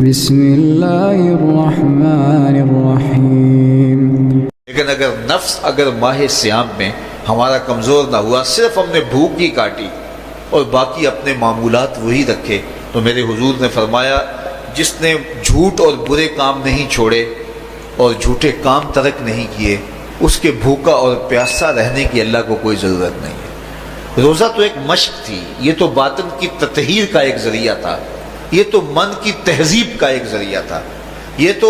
بسم اللہ الرحمن الرحیم۔ لیکن اگر نفس ماہ سیام میں ہمارا کمزور نہ ہوا، صرف ہم نے بھوک ہی کاٹی اور باقی اپنے معمولات وہی رکھے، تو میرے حضور نے فرمایا جس نے جھوٹ اور برے کام نہیں چھوڑے اور جھوٹے کام ترک نہیں کیے، اس کے بھوکا اور پیاسا رہنے کی اللہ کو کوئی ضرورت نہیں ہے۔ روزہ تو ایک مشق تھی، یہ تو باطن کی تطہیر کا ایک ذریعہ تھا، یہ تو من کی تہذیب کا ایک ذریعہ تھا، یہ تو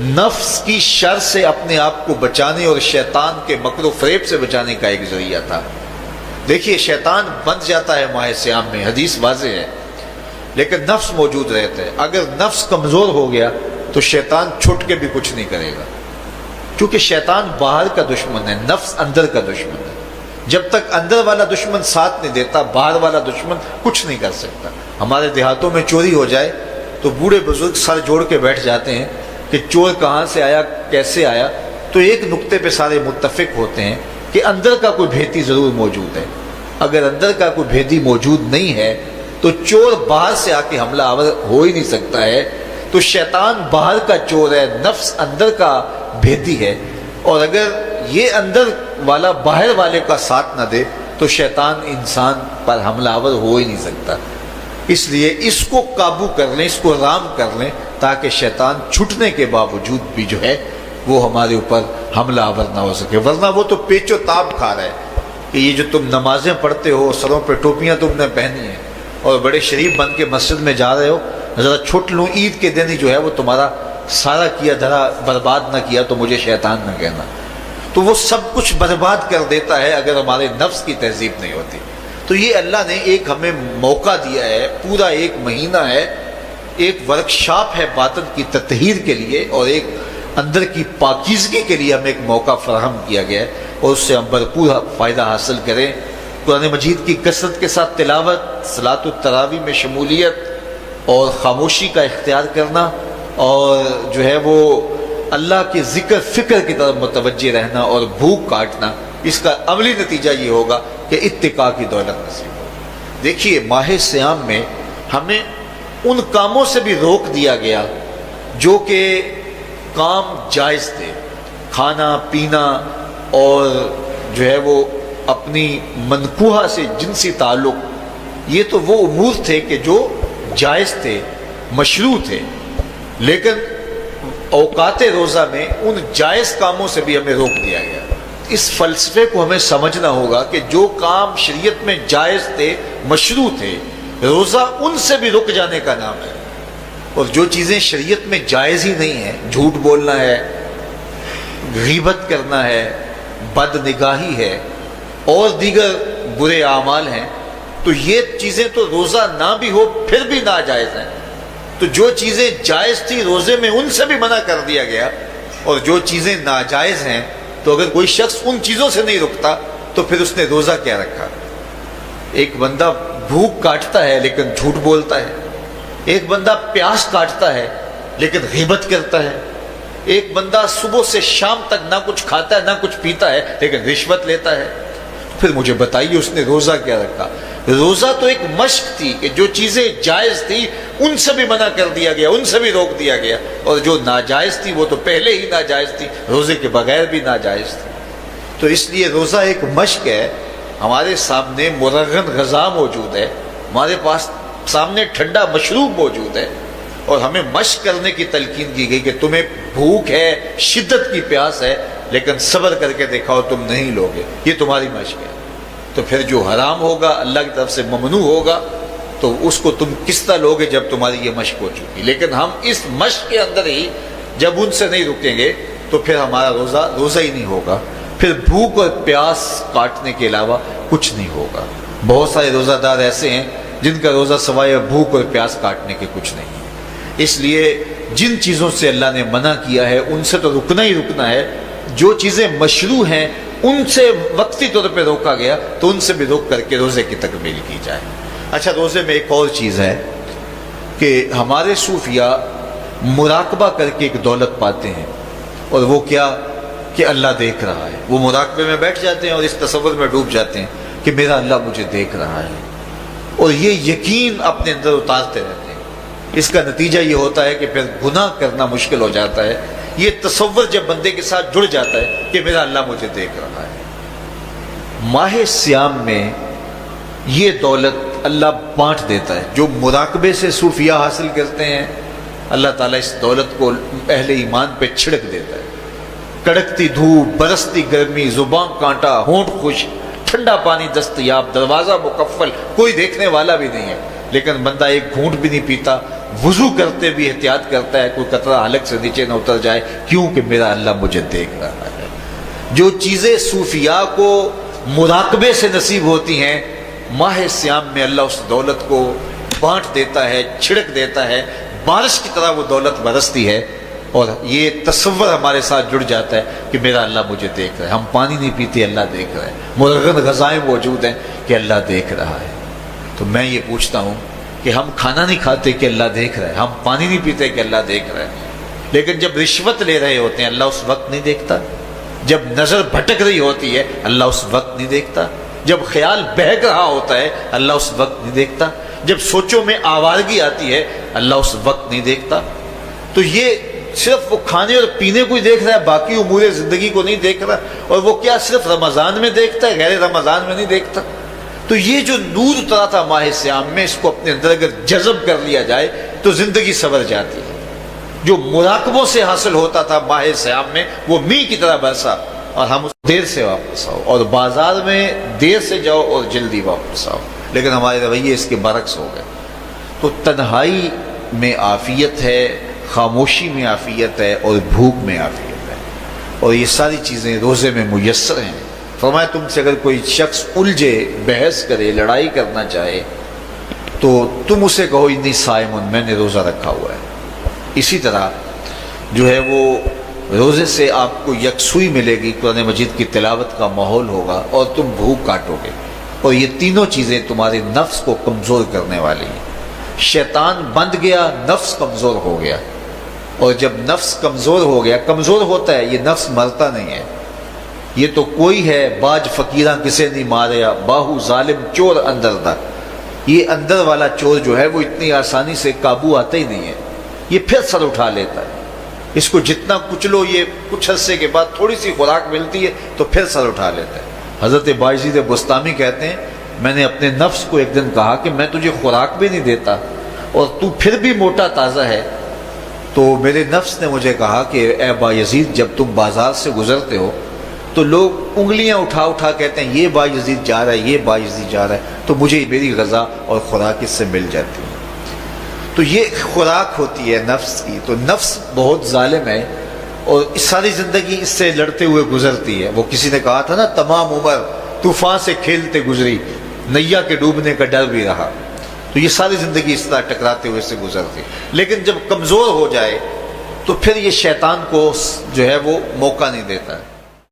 نفس کی شر سے اپنے آپ کو بچانے اور شیطان کے مکر و فریب سے بچانے کا ایک ذریعہ تھا۔ دیکھیے شیطان بند جاتا ہے ماہ سیام میں، حدیث واضح ہے، لیکن نفس موجود رہتا ہے۔ اگر نفس کمزور ہو گیا تو شیطان چھٹ کے بھی کچھ نہیں کرے گا، کیونکہ شیطان باہر کا دشمن ہے، نفس اندر کا دشمن ہے۔ جب تک اندر والا دشمن ساتھ نہیں دیتا، باہر والا دشمن کچھ نہیں کر سکتا۔ ہمارے دیہاتوں میں چوری ہو جائے تو بوڑھے بزرگ سر جوڑ کے بیٹھ جاتے ہیں کہ چور کہاں سے آیا، کیسے آیا، تو ایک نقطے پہ سارے متفق ہوتے ہیں کہ اندر کا کوئی بھیتی ضرور موجود ہے۔ اگر اندر کا کوئی بھیتی موجود نہیں ہے تو چور باہر سے آ کے حملہ آور ہو ہی نہیں سکتا ہے۔ تو شیطان باہر کا چور ہے، نفس اندر کا بھیتی ہے، اور اگر یہ اندر والا باہر والے کا ساتھ نہ دے تو شیطان انسان پر حملہ آور ہو ہی نہیں سکتا۔ اس لیے اس کو قابو کر لیں، اس کو رام کر لیں، تاکہ شیطان چھٹنے کے باوجود بھی جو ہے وہ ہمارے اوپر حملہ آور نہ ہو سکے۔ ورنہ وہ تو پیچ و تاب کھا رہا ہے کہ یہ جو تم نمازیں پڑھتے ہو، سروں پہ ٹوپیاں تم نے پہنی ہیں اور بڑے شریف بن کے مسجد میں جا رہے ہو، ذرا چھٹ لوں، عید کے دن ہی جو ہے وہ تمہارا سارا کیا دھرا برباد نہ کیا تو مجھے شیطان نہ کہنا۔ تو وہ سب کچھ برباد کر دیتا ہے اگر ہمارے نفس کی تہذیب نہیں ہوتی۔ تو یہ اللہ نے ایک ہمیں موقع دیا ہے، پورا ایک مہینہ ہے، ایک ورکشاپ ہے باطن کی تطہیر کے لیے اور ایک اندر کی پاکیزگی کے لیے ہمیں ایک موقع فراہم کیا گیا ہے، اور اس سے ہم بھرپور فائدہ حاصل کریں۔ قرآن مجید کی کثرت کے ساتھ تلاوت، صلاۃ التراویح میں شمولیت اور خاموشی کا اختیار کرنا، اور جو ہے وہ اللہ کے ذکر فکر کی طرف متوجہ رہنا اور بھوک کاٹنا، اس کا عملی نتیجہ یہ ہوگا کہ اتقاء کی دولت نصیب ہوگی۔ دیکھیے ماہ سیام میں ہمیں ان کاموں سے بھی روک دیا گیا جو کہ کام جائز تھے، کھانا پینا اور جو ہے وہ اپنی منکوحہ سے جنسی تعلق، یہ تو وہ امور تھے کہ جو جائز تھے، مشروع تھے، لیکن اوقات روزہ میں ان جائز کاموں سے بھی ہمیں روک دیا گیا۔ اس فلسفے کو ہمیں سمجھنا ہوگا کہ جو کام شریعت میں جائز تھے، مشروع تھے، روزہ ان سے بھی رک جانے کا نام ہے، اور جو چیزیں شریعت میں جائز ہی نہیں ہیں، جھوٹ بولنا ہے، غیبت کرنا ہے، بد نگاہی ہے اور دیگر برے اعمال ہیں، تو یہ چیزیں تو روزہ نہ بھی ہو پھر بھی ناجائز ہیں۔ تو جو چیزیں جائز تھی روزے میں ان سے بھی منع کر دیا گیا، اور جو چیزیں ناجائز ہیں تو اگر کوئی شخص ان چیزوں سے نہیں رکتا تو پھر اس نے روزہ کیا رکھا؟ ایک بندہ بھوک کاٹتا ہے لیکن جھوٹ بولتا ہے، ایک بندہ پیاس کاٹتا ہے لیکن غیبت کرتا ہے، ایک بندہ صبح سے شام تک نہ کچھ کھاتا ہے نہ کچھ پیتا ہے لیکن رشوت لیتا ہے۔ پھر مجھے بتائیے اس نے روزہ کیا رکھا؟ روزہ تو ایک مشق تھی کہ جو چیزیں جائز تھی ان سے بھی منع کر دیا گیا، ان سے بھی روک دیا گیا، اور جو ناجائز تھی وہ تو پہلے ہی ناجائز تھی، روزے کے بغیر بھی ناجائز تھی۔ تو اس لیے روزہ ایک مشق ہے۔ ہمارے سامنے مرغن غذا موجود ہے، ہمارے پاس سامنے ٹھنڈا مشروب موجود ہے، اور ہمیں مشق کرنے کی تلقین کی گئی کہ تمہیں بھوک ہے، شدت کی پیاس ہے، لیکن صبر کر کے دیکھاؤ تم نہیں لوگے، یہ تمہاری مشق ہے۔ تو پھر جو حرام ہوگا، اللہ کی طرف سے ممنوع ہوگا، تو اس کو تم کس طرح لوگے جب تمہاری یہ مشق ہو چکی؟ لیکن ہم اس مشق کے اندر ہی جب ان سے نہیں رکیں گے تو پھر ہمارا روزہ ہی نہیں ہوگا، پھر بھوک اور پیاس کاٹنے کے علاوہ کچھ نہیں ہوگا۔ بہت سارے روزہ دار ایسے ہیں جن کا روزہ سوائے بھوک اور پیاس کاٹنے کے کچھ نہیں ہے۔ اس لیے جن چیزوں سے اللہ نے منع کیا ہے ان سے تو رکنا ہی رکنا ہے، جو چیزیں مشروع ہیں ان سے وقتی طور پہ روکا گیا تو ان سے بھی روک کر کے روزے کی تکمیل کی جائے۔ اچھا، روزے میں ایک اور چیز ہے کہ ہمارے صوفیہ مراقبہ کر کے ایک دولت پاتے ہیں، اور وہ کیا کہ اللہ دیکھ رہا ہے۔ وہ مراقبے میں بیٹھ جاتے ہیں اور اس تصور میں ڈوب جاتے ہیں کہ میرا اللہ مجھے دیکھ رہا ہے، اور یہ یقین اپنے اندر اتارتے رہتے ہیں اس کا نتیجہ یہ ہوتا ہے کہ پھر گناہ کرنا مشکل ہو جاتا ہے۔ یہ تصور جب بندے کے ساتھ جڑ جاتا ہے کہ میرا اللہ مجھے دیکھ رہا ہے۔ ماہ سیام میں یہ دولت اللہ بانٹ دیتا ہے۔ جو مراقبے سے صوفیاء حاصل کرتے ہیں، اللہ تعالیٰ اس دولت کو اہل ایمان پہ چھڑک دیتا ہے۔ کڑکتی دھوپ، برستی گرمی، زبان کانٹا، ہونٹ خشک، ٹھنڈا پانی دستیاب، دروازہ مکفل، کوئی دیکھنے والا بھی نہیں ہے، لیکن بندہ ایک گھونٹ بھی نہیں پیتا، وضو کرتے بھی احتیاط کرتا ہے کوئی قطرہ حلق سے نیچے نہ اتر جائے، کیوں کہ میرا اللہ مجھے دیکھ رہا ہے۔ جو چیزیں صوفیاء کو مراقبے سے نصیب ہوتی ہیں، ماہ سیام میں اللہ اس دولت کو بانٹ دیتا ہے، چھڑک دیتا ہے، بارش کی طرح وہ دولت برستی ہے، اور یہ تصور ہمارے ساتھ جڑ جاتا ہے کہ میرا اللہ مجھے دیکھ رہا ہے۔ ہم پانی نہیں پیتے، اللہ دیکھ رہا ہے، مرغن غذائیں موجود ہیں کہ اللہ دیکھ رہا ہے۔ تو میں یہ پوچھتا ہوں کہ ہم کھانا نہیں کھاتے کہ اللہ دیکھ رہا ہے، ہم پانی نہیں پیتے کہ اللہ دیکھ رہا ہے، لیکن جب رشوت لے رہے ہوتے ہیں اللہ اس وقت نہیں دیکھتا؟ جب نظر بھٹک رہی ہوتی ہے اللہ اس وقت نہیں دیکھتا؟ جب خیال بہک رہا ہوتا ہے اللہ اس وقت نہیں دیکھتا؟ جب سوچوں میں آوارگی آتی ہے اللہ اس وقت نہیں دیکھتا؟ تو یہ صرف وہ کھانے اور پینے کو ہی دیکھ رہا ہے، باقی امور زندگی کو نہیں دیکھ رہا، اور وہ کیا صرف رمضان میں دیکھتا ہے، غیر رمضان میں نہیں دیکھتا؟ تو یہ جو نور اترا تھا ماہ سیام میں، اس کو اپنے اندر اگر جذب کر لیا جائے تو زندگی سنور جاتی ہے۔ جو مراقبوں سے حاصل ہوتا تھا ماہ سیام میں، وہ میںہ کی طرح برسا، اور ہم اس دیر سے واپس آؤ، اور بازار میں دیر سے جاؤ اور جلدی واپس آؤ، لیکن ہمارے رویے اس کے برعکس ہو گئے۔ تو تنہائی میں عافیت ہے، خاموشی میں عافیت ہے، اور بھوک میں عافیت ہے، اور یہ ساری چیزیں روزے میں میسر ہیں۔ فرمایا تم سے اگر کوئی شخص الجھے، بحث کرے، لڑائی کرنا چاہے، تو تم اسے کہو انی صائم، میں نے روزہ رکھا ہوا ہے۔ اسی طرح جو ہے وہ روزے سے آپ کو یکسوئی ملے گی، قرآن مجید کی تلاوت کا ماحول ہوگا، اور تم بھوک کاٹو گے، اور یہ تینوں چیزیں تمہارے نفس کو کمزور کرنے والی ہیں۔ شیطان بند گیا، نفس کمزور ہو گیا، اور جب نفس کمزور ہو گیا، کمزور ہوتا ہے، یہ نفس مرتا نہیں ہے۔ یہ تو کوئی ہے باج فقیراں کسے نہیں ماریا، باہو ظالم چور اندر دا، یہ اندر والا چور جو ہے وہ اتنی آسانی سے قابو آتا ہی نہیں ہے، یہ پھر سر اٹھا لیتا ہے۔ اس کو جتنا کچلو، یہ کچھ عرصے کے بعد تھوڑی سی خوراک ملتی ہے تو پھر سر اٹھا لیتا ہے۔ حضرت باجید بستامی کہتے ہیں میں نے اپنے نفس کو ایک دن کہا کہ میں تجھے خوراک بھی نہیں دیتا اور تو پھر بھی موٹا تازہ ہے، تو میرے نفس نے مجھے کہا کہ اے بایزید، جب تم بازار سے گزرتے ہو تو لوگ انگلیاں اٹھا اٹھا کہتے ہیں یہ بایزید جا رہا ہے، یہ بایزید جا رہا ہے، تو مجھے میری غذا اور خوراک اس سے مل جاتی ہے۔ تو یہ خوراک ہوتی ہے نفس کی۔ تو نفس بہت ظالم ہے، اور اس ساری زندگی اس سے لڑتے ہوئے گزرتی ہے۔ وہ کسی نے کہا تھا نا، تمام عمر طوفان سے کھیلتے گزری، نیا کے ڈوبنے کا ڈر بھی رہا۔ تو یہ ساری زندگی اس طرح ٹکراتے ہوئے سے گزرتی، لیکن جب کمزور ہو جائے تو پھر یہ شیطان کو جو ہے وہ موقع نہیں دیتا ہے۔